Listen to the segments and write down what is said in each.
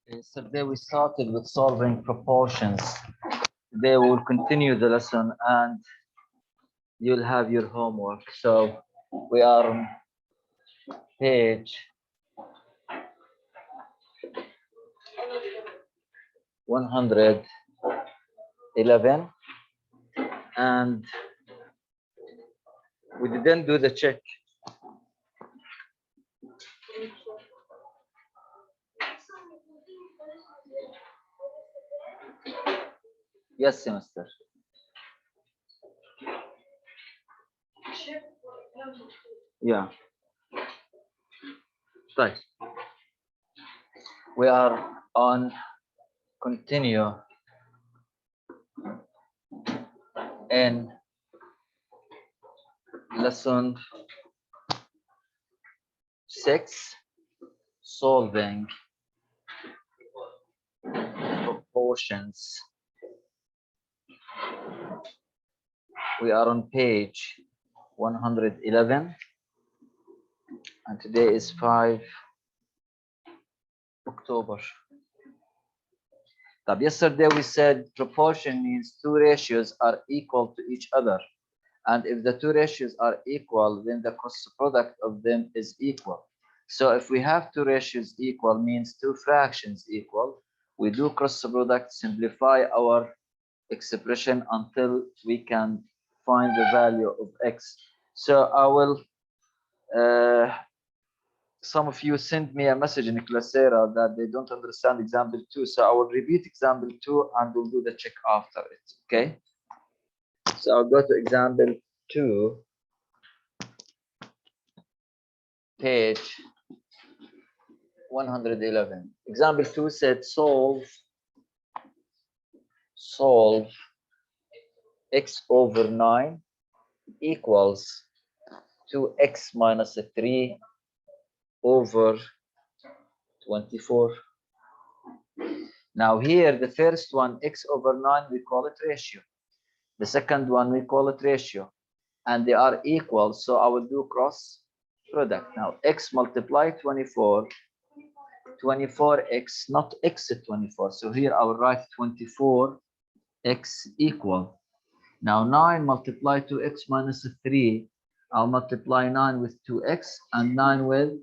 Yesterday we started with solving proportions. Today we will continue the lesson and you'll have your homework. So we are on page 111 and we didn't do the check. Yes, semester. Yeah. Right. We are on continue in lesson 6, solving proportions. We are on page 111 and today is 5 October. Yesterday we said proportion means two ratios are equal to each other, and if the two ratios are equal, then the cross product of them is equal. So if we have two ratios equal means two fractions equal, we do cross product, simplify our expression until we can find the value of x. So I will some of you sent me a message in Classera that they don't understand example 2. So I will repeat example 2 and we'll do the check after it. Okay. So I'll go to example 2, page 111. Example 2 said solve x over 9 equals 2x minus 3 over 24. Now here, the first one, x over 9, we call it ratio. The second one, we call it ratio. And they are equal, so I will do cross product. Now, x multiply 24, 24x, not x at 24. So here I will write 24x equal. Now, 9 multiply 2x minus 3. I'll multiply 9 with 2x and 9 with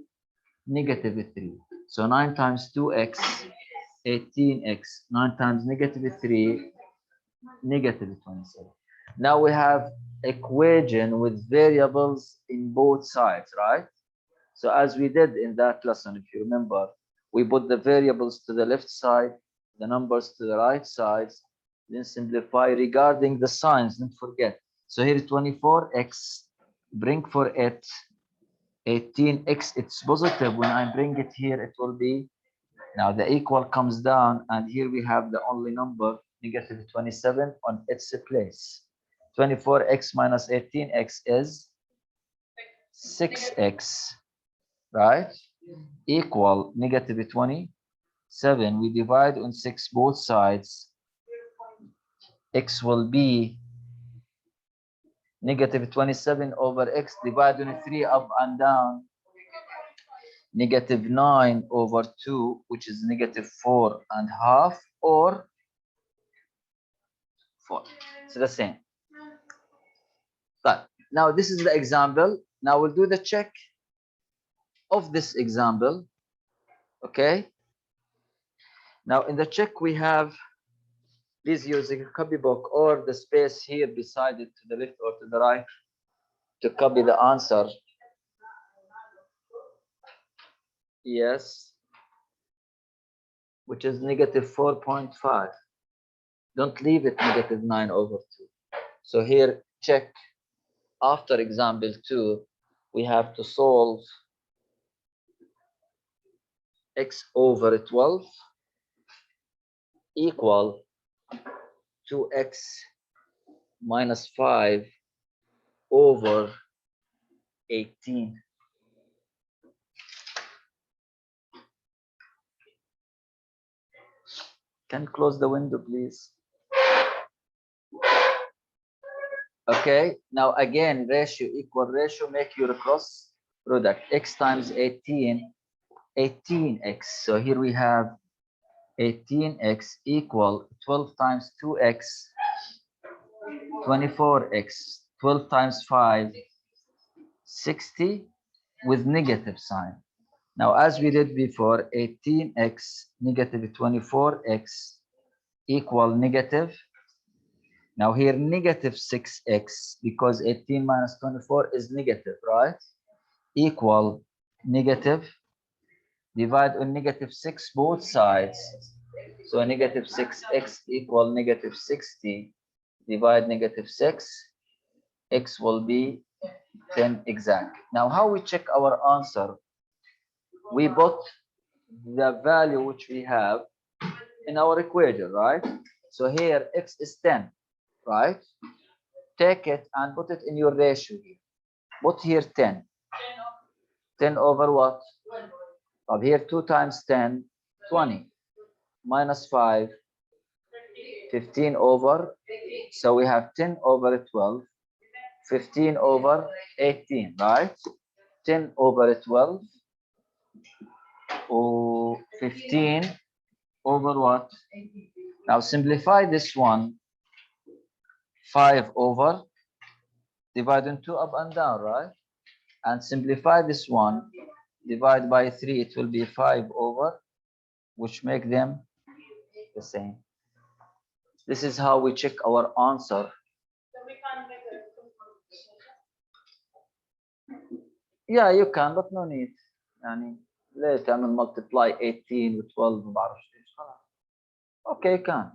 negative 3. So 9 times 2x, 18x. 9 times negative 3, negative 27. Now we have equation with variables in both sides, right? So as we did in that lesson, if you remember, we put the variables to the left side, the numbers to the right side, then simplify regarding the signs, don't forget. So here is 24x, bring for it 18x, it's positive. When I bring it here, it will be, now the equal comes down, and here we have the only number, negative 27 on its place. 24x minus 18x is 6x, right? Equal negative 27. We divide on 6 both sides. X will be negative 27 over x, divide on 3 up and down. Negative 9 over 2, which is negative 4.5, or 4. It's the same. But now this is the example. Now we'll do the check of this example. Okay. Now in the check we have, please use a copybook or the space here beside it to the left or to the right to copy the answer. Yes. Which is negative 4.5. Don't leave it negative 9 over 2. So here, check. After example 2, we have to solve x over 12 equal 2x minus 5 over 18. Can you close the window, please? Okay, now again, ratio equal ratio, make your cross product. X times 18, 18x. So here we have 18x equal 12 times 2x, 24x, 12 times 5, 60 with negative sign. Now, as we did before, 18x negative 24x equal negative. Now here negative 6x, because 18 minus 24 is negative, right? Equal negative, divide on negative 6 both sides. So negative 6x equal negative 60, divide negative 6, x will be 10 exact. Now how we check our answer? We put the value which we have in our equation, right? So here x is 10, right? Take it and put it in your ratio. Put here 10. 10 over what? Up here 2 times 10, 20. Minus 5, 15 over. So we have 10 over 12, 15 over 18, right? 10 over 12, or 15 over what? Now simplify this one. 5 over, divide into up and down, right? And simplify this one, divide by 3, it will be 5 over, which make them the same. This is how we check our answer. Yeah, you can, but no need. يعني ليه تعمل multiply 18 و 12 ما بعرف ايش خلاص. Okay, you can.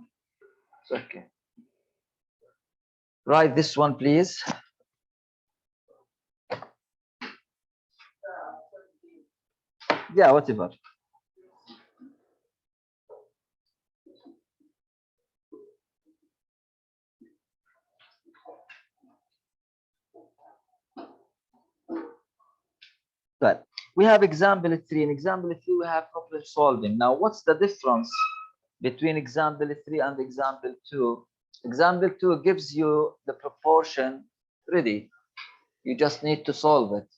It's okay. Write this one, please. Yeah, whatever. But we have example 3. In example 3, we have problem solving. Now, what's the difference between example 3 and example 2? Example 2 gives you the proportion ready. You just need to solve it.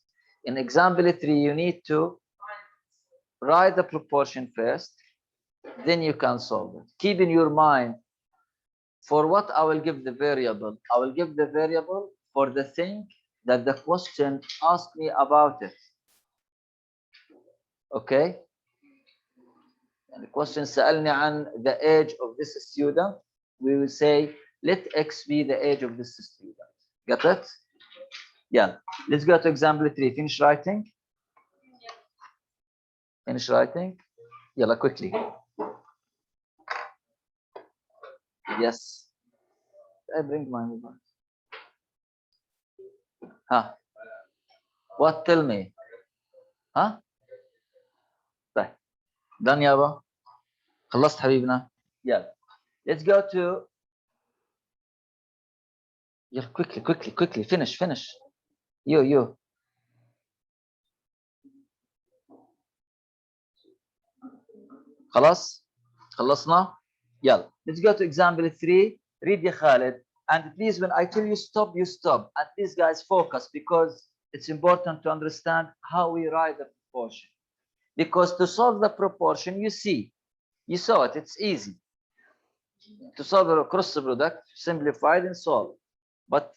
In example 3, you need to write the proportion first, then you can solve it. Keep in your mind, for what I will give the variable. I will give the variable for the thing that the question asked me about it. Okay? And the question سألني عن the age of this student. We will say, let X be the age of this student. Got it? Yeah. Let's go to example 3. Finish writing. Finish writing. Yalla, quickly. Yes. I bring my mobile. Huh? What? Tell me. Huh? طيب. Done يابا. خلصت حبيبنا. Yeah. Let's go to. Yeah, quickly. Finish. You. خلاص؟ خلصنا؟ يلا. Let's go to example 3. Read يا خالد. And please, when I tell you stop, you stop. And please, guys, focus, because it's important to understand how we write the proportion. Because to solve the proportion, you saw it, it's easy. To solve the cross product, simplify and solve. But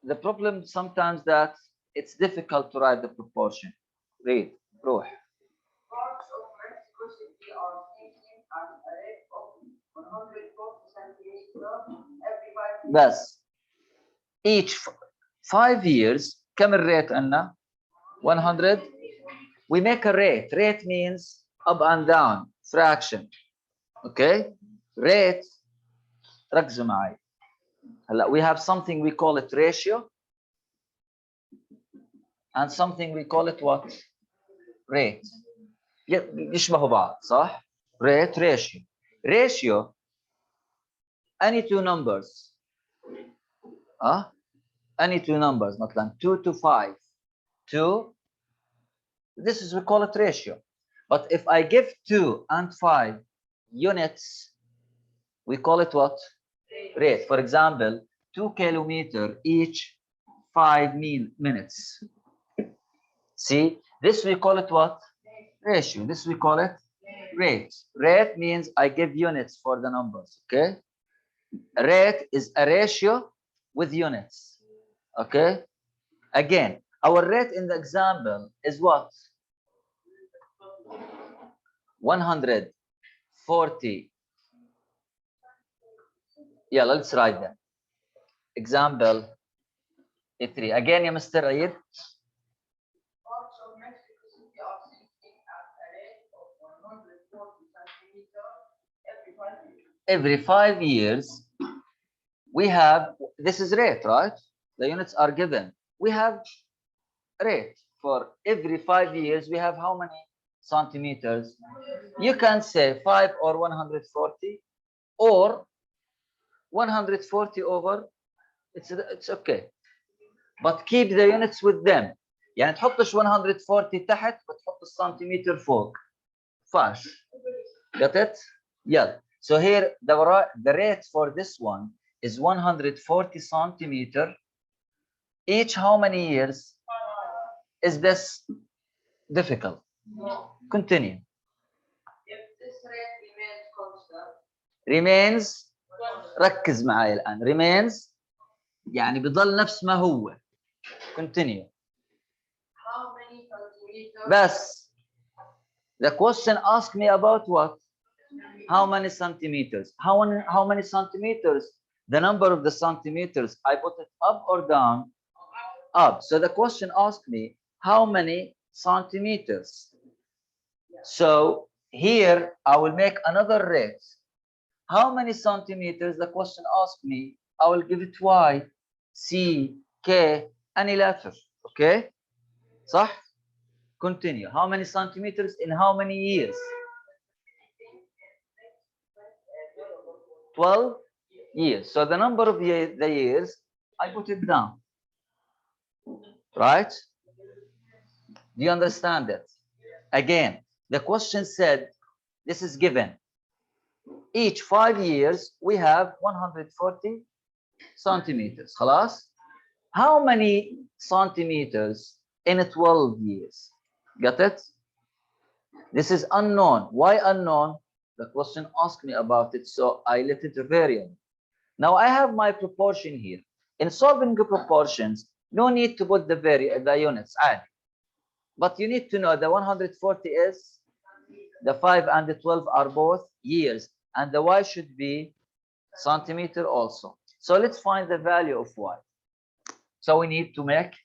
the problem sometimes that it's difficult to write the proportion. Read, روح. بس each 5 years كم الريت عندنا؟ 100. We make a rate means up and down fraction. Okay, rate. ركزوا معي. هلا we have something we call it ratio and something we call it what? Rate. يشبهوا بعض صح؟ Rate, ratio any two numbers. Any two numbers, مثلا 2 to 5. 2, this is we call it ratio. But if I give 2 and 5 units, we call it what? Rate. For example, 2 kilometers each 5 minutes. See, this we call it what? Ratio. This we call it Rate. Rate means I give units for the numbers, okay? Rate is a ratio with units, okay? Again, our rate in the example is what? 140. Yeah, let's write that. Example A3. Again, ya Mr. Eid. Every 5 years, we have, this is rate, right? The units are given. We have rate for every 5 years. We have how many centimeters? You can say 5 or 140 or 140 over. It's okay. But keep the units with them. يعني تحطش 140 تحت وتحط السنتيمتر فوق. فاش. Got it? Yeah. So here the rate for this one is 140 centimeter. Each how many years? Is this difficult? Continue. If this rate remains constant. Remains. ركز معي الآن. Remains يعني بضل نفس ما هو. Continue. How many centimeters? بس. The question asked me about what? How many centimeters? How many centimeters? The number of the centimeters. I put it up or down? Up. So the question asked me how many centimeters. So here I will make another rate. How many centimeters? The question asked me. I will give it Y, C, K, any letter. Okay? صح? Continue. How many centimeters in how many years? 12 years. So the number of the years, I put it down. Right? Do you understand it? Again, the question said, this is given. Each 5 years, we have 140 centimeters. خلاص? How many centimeters in 12 years? Got it? This is unknown. Why unknown? The question asked me about it, so I let it vary. Now I have my proportion here. In solving the proportions, no need to put the units. But you need to know the 140 is, the 5 and the 12 are both years, and the Y should be centimeter also. So let's find the value of Y. So we need to make,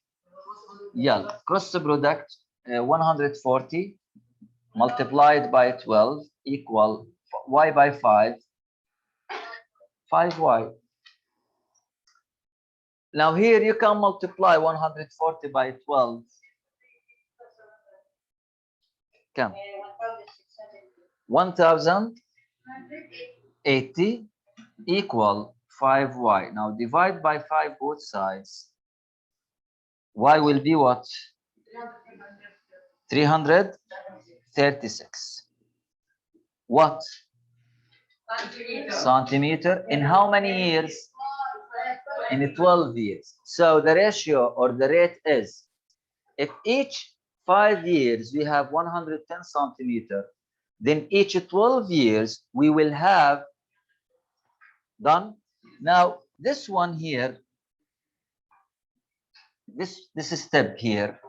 cross the product, 140 multiplied by 12 equal Y by 5, 5Y. Now here you can multiply 140 by 12. Come. 1080 equal 5Y. Now divide by 5 both sides. Y will be what? 336. What? Centimeter. In how many years? In 12 years. So the ratio or the rate is, if each 5 years we have 110 centimeter, then each 12 years we will have done. Now this one here, this step here,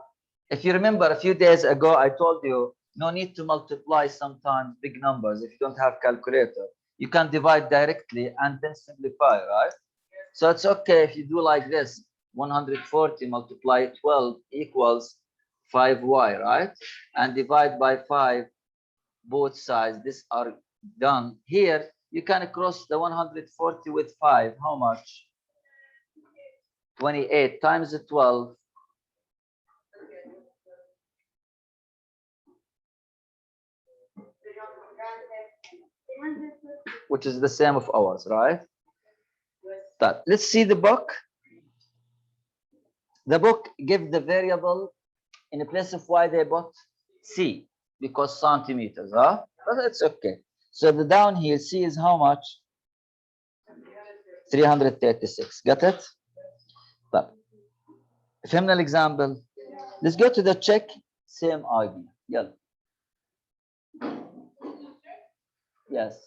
if you remember a few days ago I told you no need to multiply sometimes big numbers. If you don't have calculator, you can divide directly and then simplify, right? So it's okay if you do like this. 140 multiply 12 equals 5Y, right? And divide by 5 both sides. These are done. Here you can cross the 140 with 5. How much? 28 times the 12. Which is the same of ours, right? But let's see the book. The book gives the variable in the place of Y they put C because centimeters, huh? But it's okay. So the down here C is how much? 336. Got it? طيب فهمنا الexample. Let's go to the check. Same idea. يلا. Yes.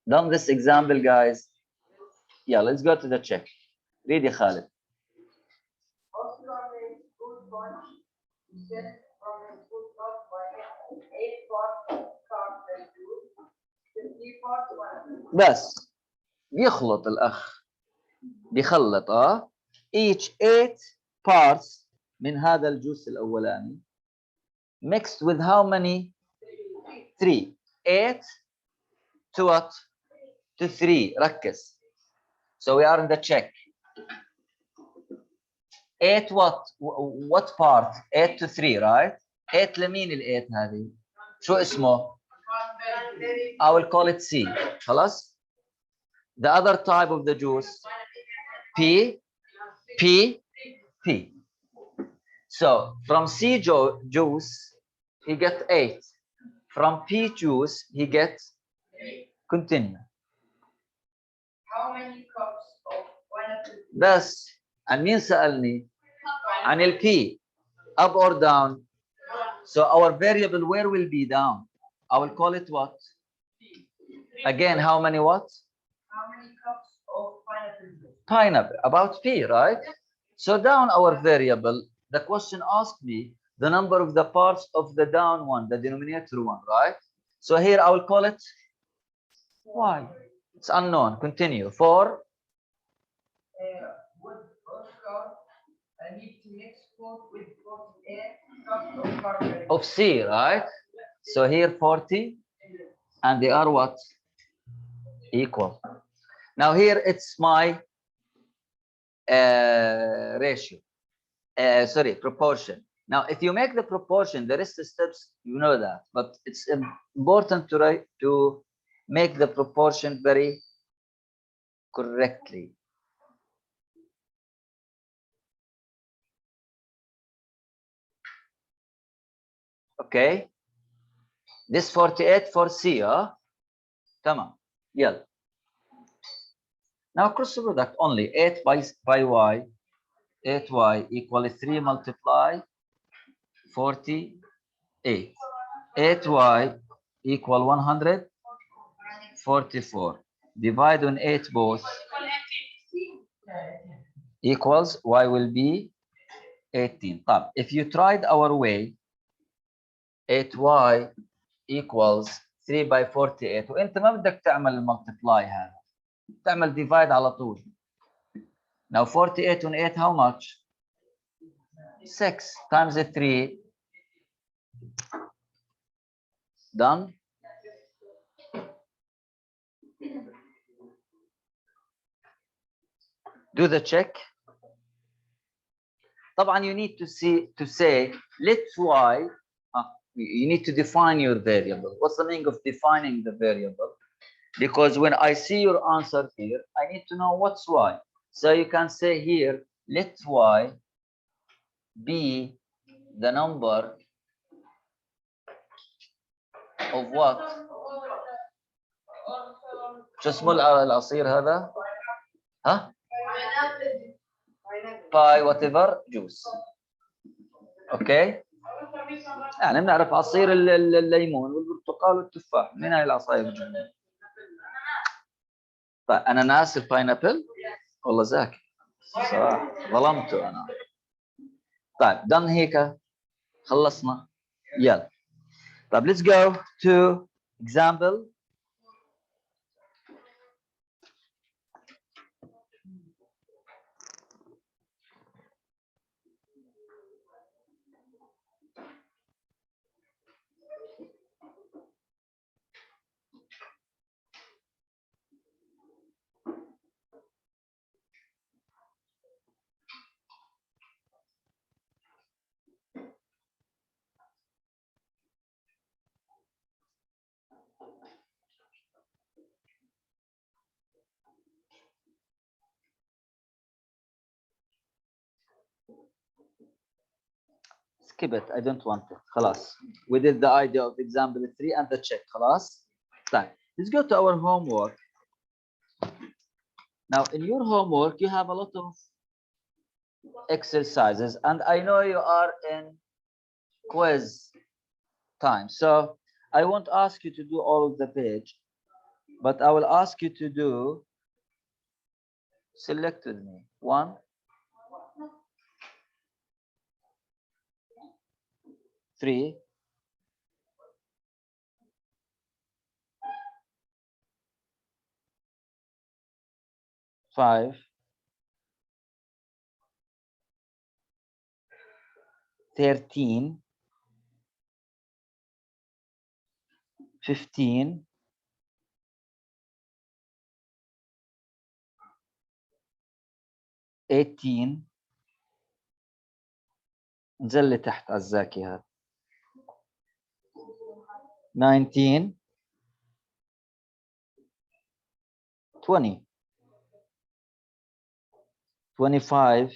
Done this example, guys. Yeah, let's go to the check. Read it, Khalid. Oscar made good punch. He said from his good punch by 8 parts of cartridge juice, 50 parts one. بس بيخلط الأخ بيخلط each 8 parts من هذا الجوس الأولاني mixed with how many 3 8 to what to 3 ركز so we are in the check 8 what part 8 to 3 right 8 لمين ال 8 هذه شو اسمه I will call it C خلاص the other type of the juice P P P so from C juice he get 8 from P juice he gets continue How many cups of pineapple? بس عن مين سألني عن ال P up or down so our variable where will be down I will call it what again how many what How many cups of pineapple? pineapple about P right so down our variable the question asked me the number of the parts of the down one the denominator one right so here I will call it Y it's unknown continue for With Oscar, I need to mix food with 48 cups of cartridge. of C right so here 40 and they are what equal now here it's my ratio sorry proportion now if you make the proportion the rest of the steps you know that but it's important to write to make the proportion very correctly okay this 48 for C تمام يلا now cross product only 8 by Y 8y equal 3 multiply 48 8y equal 144 divide on 8 both equals y will be 18 طب if you tried our way 8y equals 3 by 48 وانت ما بدك تعمل الملتبلاي هذا تعمل divide على طول now 48 on 8 how much 6 times 3 done do the check طبعا you need to say let y you need to define your variable what's the meaning of defining the variable because when I see your answer here I need to know what's y so you can say here let y be the number of what شو اسمه العصير هذا ها باي وات ايفر جوس اوكي يعني بنعرف عصير الليمون والبرتقال والتفاح من هاي العصاير الجميله طيب اناناس الباينابل والله ذكي صراحه ظلمته انا طيب دن هيك خلصنا يلا طيب let's go to example skip it I don't want it خلاص we did the idea of example 3 and the check خلاص طيب let's go to our homework now in your homework you have a lot of exercises and I know you are in quiz time. So I won't ask you to do all of the page, but I will ask you to do, select with me, 1, 3, 5, 13, 15, 18. نزل لي تحت عزاكي هذا. 19, 20, 25,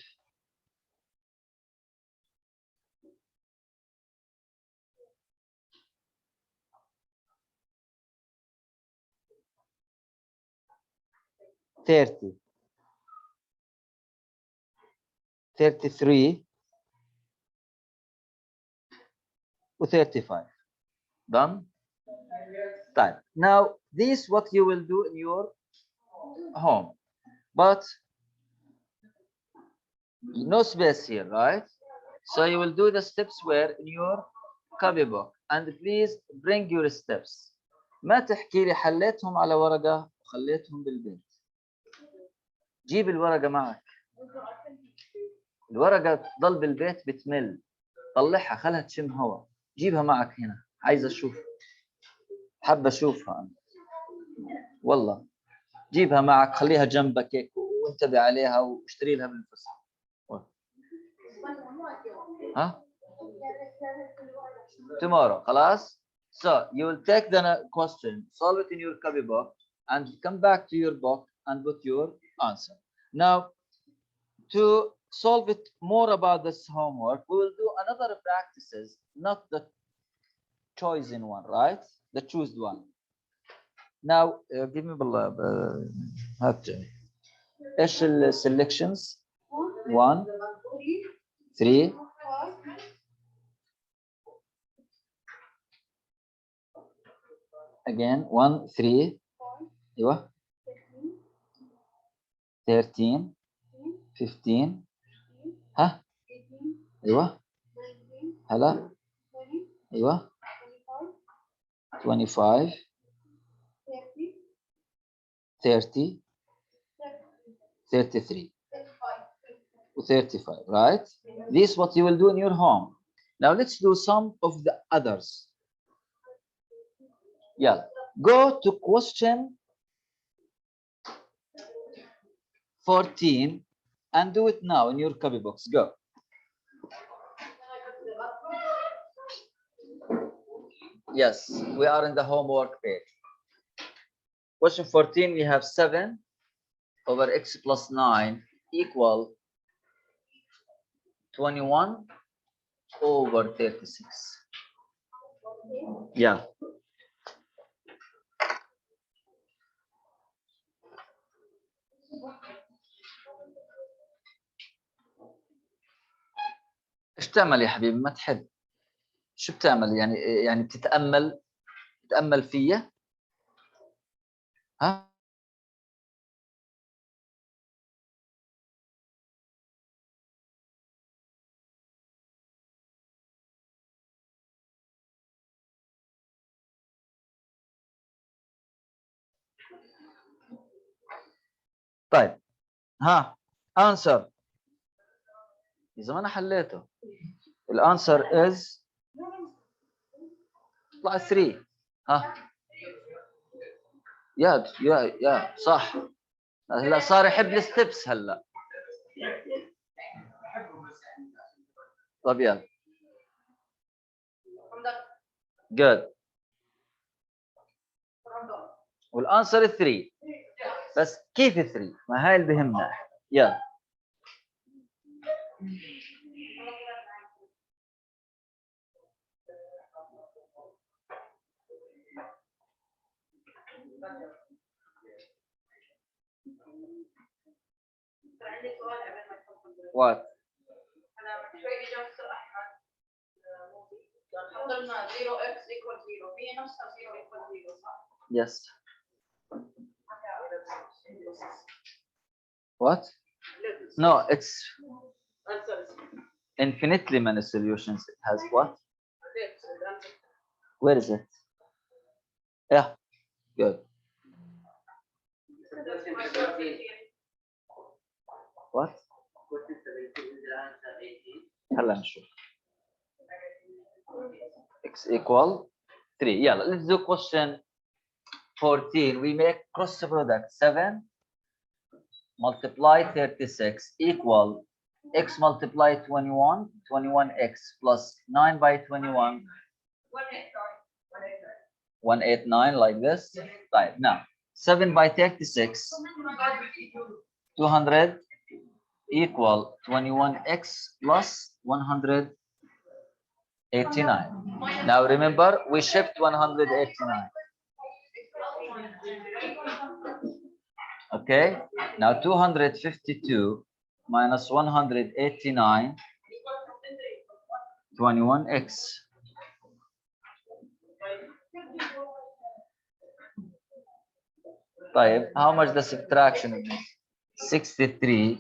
30, 33 و 35. Done? طيب. Now this what you will do in your home, but no space here, right? So you will do the steps where in your copybook, and please bring your steps. ما تحكي لي حليتهم على ورقة وخليتهم بالبيت. جيب الورقة معك. الورقة تضل بالبيت بتمل. طلعها خلها تشم هواء. جيبها معك هنا. عايز اشوف. حابة اشوفها أنا. والله. جيبها معك، خليها جنبك هيك وانتبه عليها واشتري لها بالفسحة. ها؟ Tomorrow. خلاص? So you will take the question, solve it in your copybook, and come back to your book and put your answer. Now, to solve it more about this homework, we will do another practices, not the chosen one, right? The chosen one. Now, give me بالله هات ايش selections 1 3 again 1 3 ايوه 13 15 ها ايوه هلا ايوه 25 30 33 35, right? This is what you will do in your home. Now let's do some of the others. Yeah, go to question 14 and do it now in your copybooks. Go. Yes, we are in the homework page. Question 14, we have 7 over x plus 9 equal 21 over 36. Yeah. ايش تعمل يا حبيبي؟ ما تحب. شو بتعمل يعني بتتأمل فيا؟ ها؟ طيب ها answer. إذا ما أنا حليته الانسر is طلع 3. ها يا صح. هلا صار يحب الستبس هلا. طب يلا good. والانسر 3 بس كيف 3؟ ما هاي اللي بهمنا. يلا what x equal 0 في نفسها 0 equal 0 صح؟ Yes. What? No, it's infinitely many solutions. It has what? Where is it? Yeah, good. What? هلا نشوف. X equal 3. Yeah, let's do question 14. We make cross product 7 multiply 36 equal x multiply 21, 21x plus 9 by 21, 189 like this. Right, now 7 by 36, 200 equal 21x plus 189. Now remember, we shift 189. Okay, now 252 minus 189, 21x. How much the subtraction of this? 63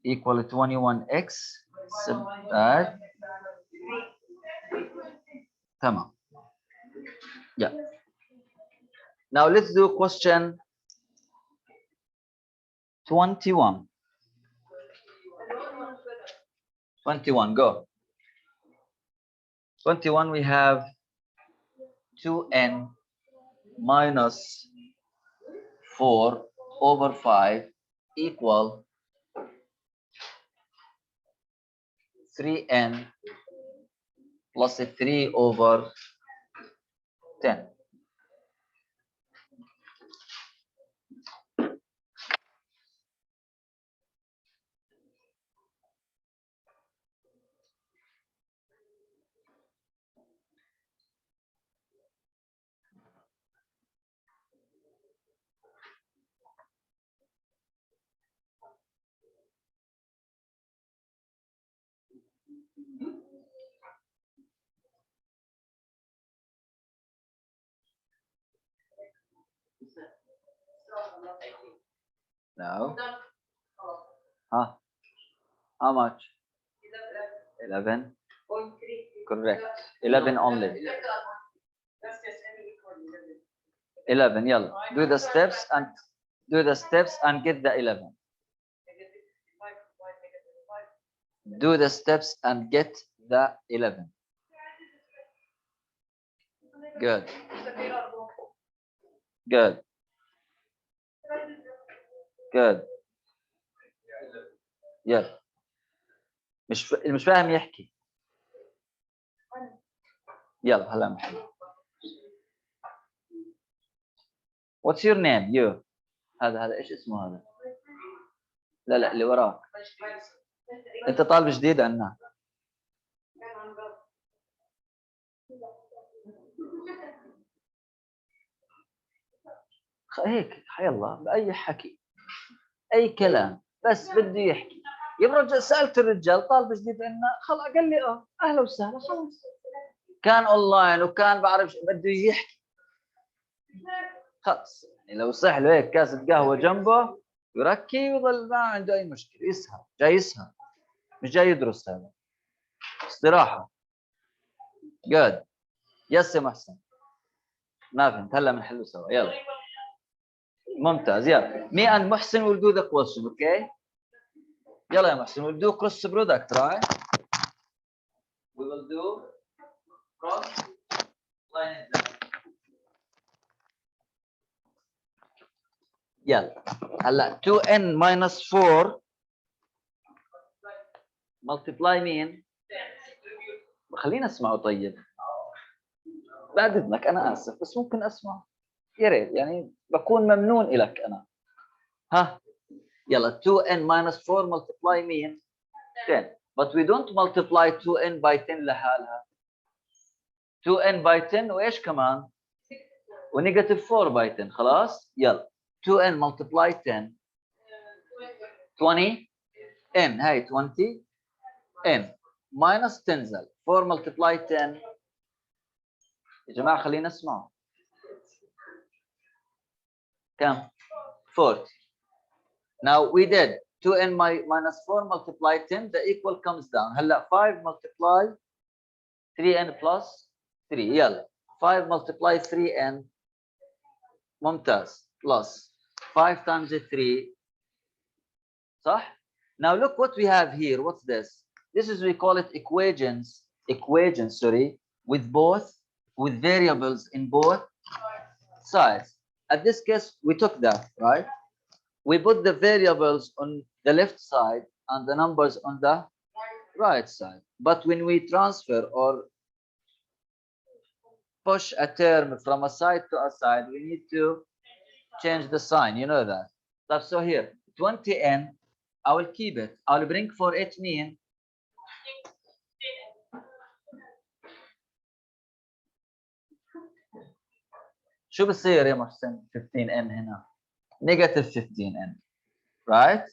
equal to 21x. Subtract. Tamam. Yeah. Now let's do question 21. 21, go. 21, we have 2n minus 4 over 5 equal 3n plus 3 over 10. No. Huh? How much? 11. Correct. 11 only. 11. Yalla. Do the steps and get the 11. Do the steps and get the 11. Good. Good. Good. يلا مش فاهم يحكي. يلا هلا محمد. What's your name? You. هذا ايش اسمه هذا؟ لا اللي وراك. انت طالب جديد عنا. هيك حي الله باي حكي اي كلام بس بده يحكي. يا سالت الرجال طالب جديد عنا خلص قال لي اهلا وسهلا خلص. كان اونلاين وكان بعرف بده يحكي خلص. يعني لو صح له هيك كاسه قهوه جنبه يركي ويظل ما عنده اي مشكله يسهر. جاي يسهر مش جاي يدرس. هذا استراحه. جود. يس يا محسن. ما فهمت. هلا بنحله سوا. يلا ممتاز. يلا me and محسن will do the question. Okay. يلا يا محسن we'll do cross product right. We will do cross line. يلا هلا 2n minus 4 multiply مين؟ خلينا اسمعه. طيب بعد اذنك انا اسف بس ممكن اسمع يا ريت يعني بكون ممنون لك انا. ها يلا 2n minus 4 multiply مين؟ 10 but we don't multiply 2n by 10 لحالها. 2n by 10 وايش كمان؟ ونيجاتيف 4 by 10. خلاص يلا 2n multiply 10 20 n هاي 20 n minus تنزل 4 multiply 10 يا جماعة خلينا نسمع. كم؟ 40. Now we did 2n minus 4 multiply 10, the equal comes down. هلا 5 multiply 3n plus 3. يلا 5 multiply 3n. ممتاز. Plus 5 times 3. صح؟ Now look what we have here. What's this? This is, we call it equations, sorry, with variables in both sides. At this case, we took that, right? We put the variables on the left side and the numbers on the right side. But when we transfer or push a term from a side to a side, we need to change the sign. You know that. So here, 20n, I will keep it. I'll bring for it mean شو بصير يا محسن 15n هنا؟ negative 15n, right?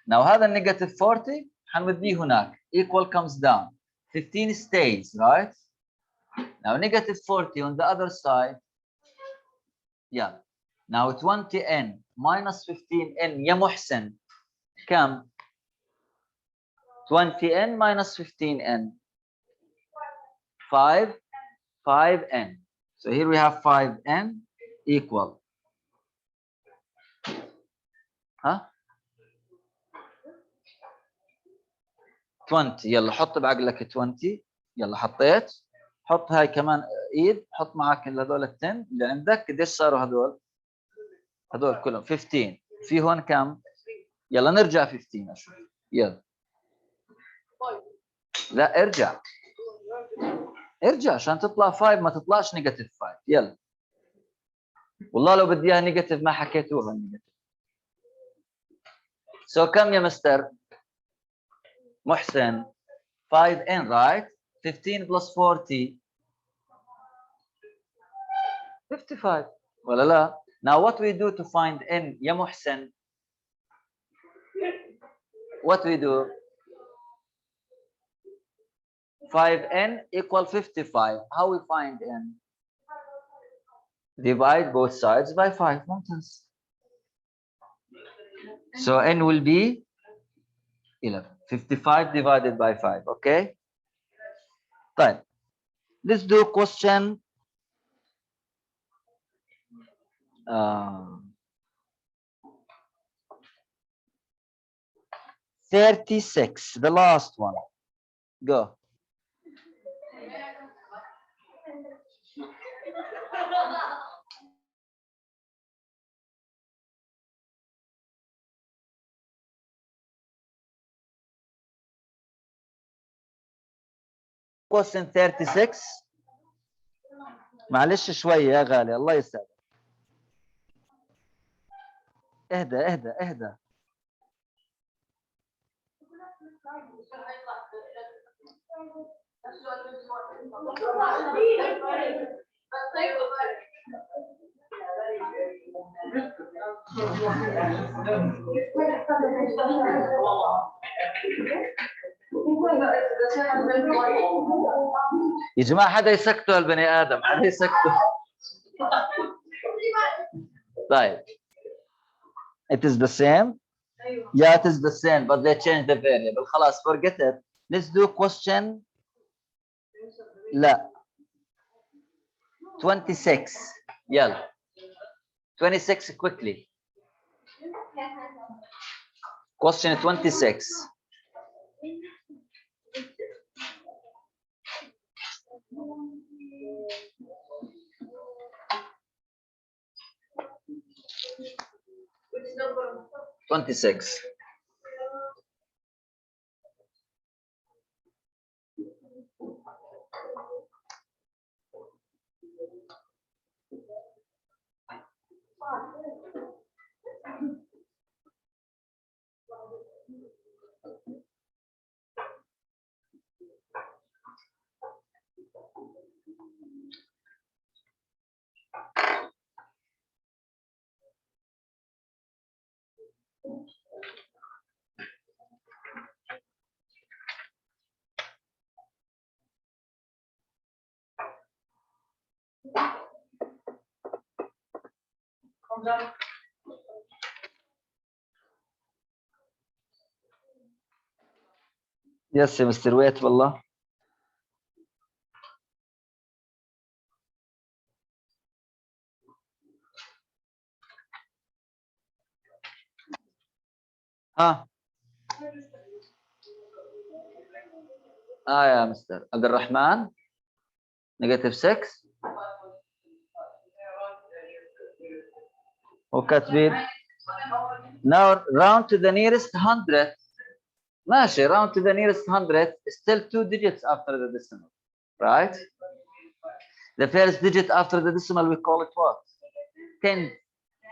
Now هذا negative 40 حنوديه هناك. Equal comes down. 15 stays, right? Now negative 40 on the other side. Yeah. Now 20n minus 15n يا محسن كم؟ 20n minus 15n. 5n. So here we have 5n equal. Huh? 20. يلا حط بعقلك 20. يلا حطيت. حط هاي كمان ايد. حط معك هذول ال 10 اللي عندك. قديش صاروا هذول؟ هذول كلهم 15. في هون كم؟ يلا نرجع 15 اشوف. يلا. لا ارجع. ارجع عشان تطلع 5 ما تطلعش نيجاتيف 5. يلا. والله لو بدي اياها نيجاتيف ما حكيتوها نيجاتيف. سو كم يا مستر محسن؟ 5n, right? 15 plus 40 55 ولا لا؟ Now what we do to find n يا محسن؟ What we do? 5n equal 55. How we find n? Divide both sides by 5. Nonsense. So n will be 11. 55 divided by 5. Okay? Fine. Let's do question 36, the last one. Go. Question 36. معلش شوية يا غالي الله يسعدك. اهدى اهدى اهدى. يا جماعة حدا يسكتوا البني آدم. حدا يسكتوا. طيب. It is the same. Yeah, it is the same, but they changed the variable. خلاص, forget it. Let's do question. لا. 26. يلا. 26 quickly. Question 26. Which number? 26. Yes, Mr. Wait والله. ها يا مستر عبد الرحمن. -6 وكاتبين now round to the nearest 100. ماشي, round to the nearest 100 still 2 digits after the decimal, right? The first digit after the decimal we call it what? 10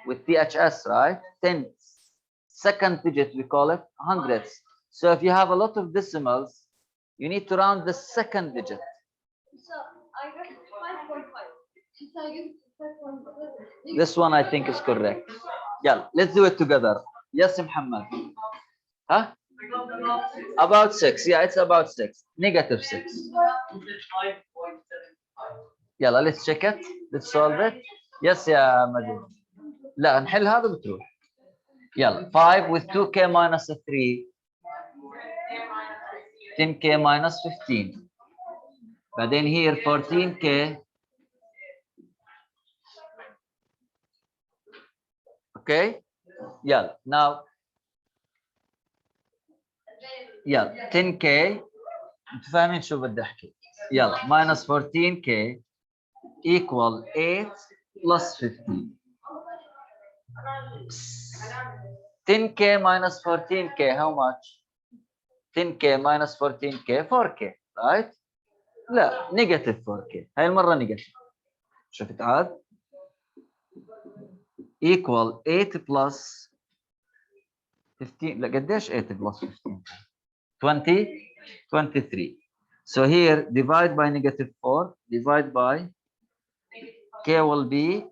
with THS, right? 10. Second digit we call it hundreds. So if you have a lot of decimals, you need to round the second digit. So I got 5.5. So I get 5.5. This one I think is correct. Yeah, let's do it together. Yes, Muhammad. Huh? About 6. Yeah, it's about 6. -6. Yeah, let's check it. Let's solve it. Yes, يا مجد. لا, نحل هذا بتروح. يلا, 5 with 2k minus 3. 10k minus 15. بعدين here 14k. Okay. يلا, now يلا 10k. انتوا فاهمين شو بدي احكي. يلا minus 14k equal 8 plus 15. 10k minus 14k, how much? 10k minus 14k, 4k, right? لا, negative 4k. هاي المرة negative. شفت عاد؟ equal 8 plus 15. لا, قديش 8 plus 15? 20, 23. So here, divide by -4, divide by k will be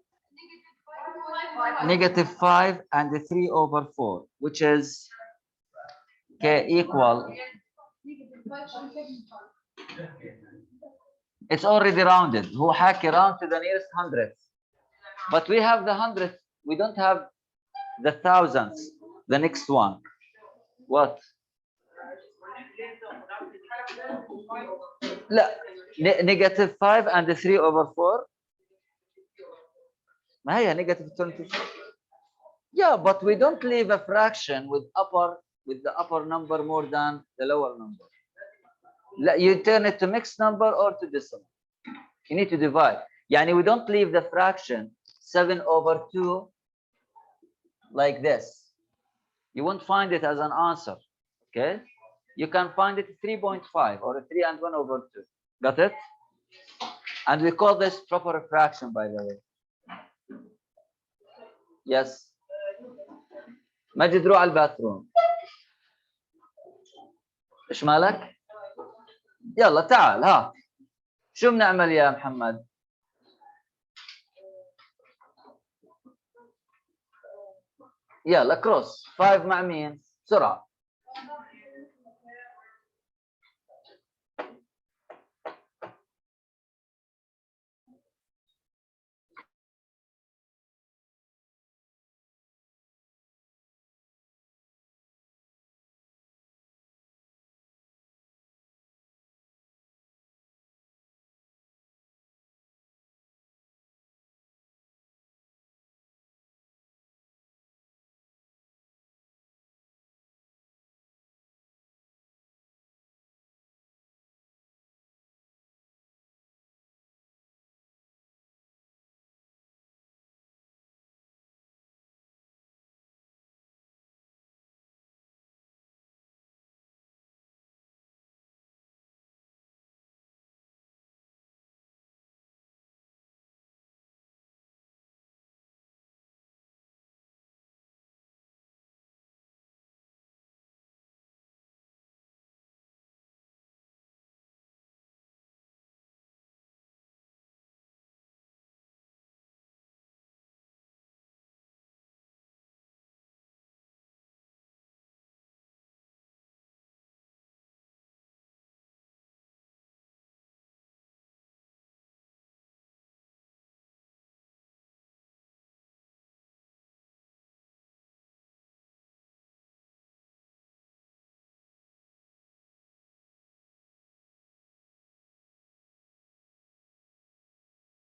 -5 and 3/4, which is k equal. It's already rounded. هو حاكي round to the nearest hundredth. But we have the hundredth. We don't have the thousands. The next one. What? لا, -5 and 3/4. ما هي -20. Yeah, but we don't leave a fraction with the upper number more than the lower number. You turn it to mixed number or to decimal. You need to divide. Yani we don't leave the fraction 7/2 like this. You won't find it as an answer. Okay? You can find it 3.5 or 3 and 1/2. Got it? And we call this proper fraction, by the way. Yes. مجد روح على الباثروم. ايش مالك؟ يلا تعال, ها. شو بنعمل يا محمد؟ يلا كروس 5 مع مين؟ بسرعة.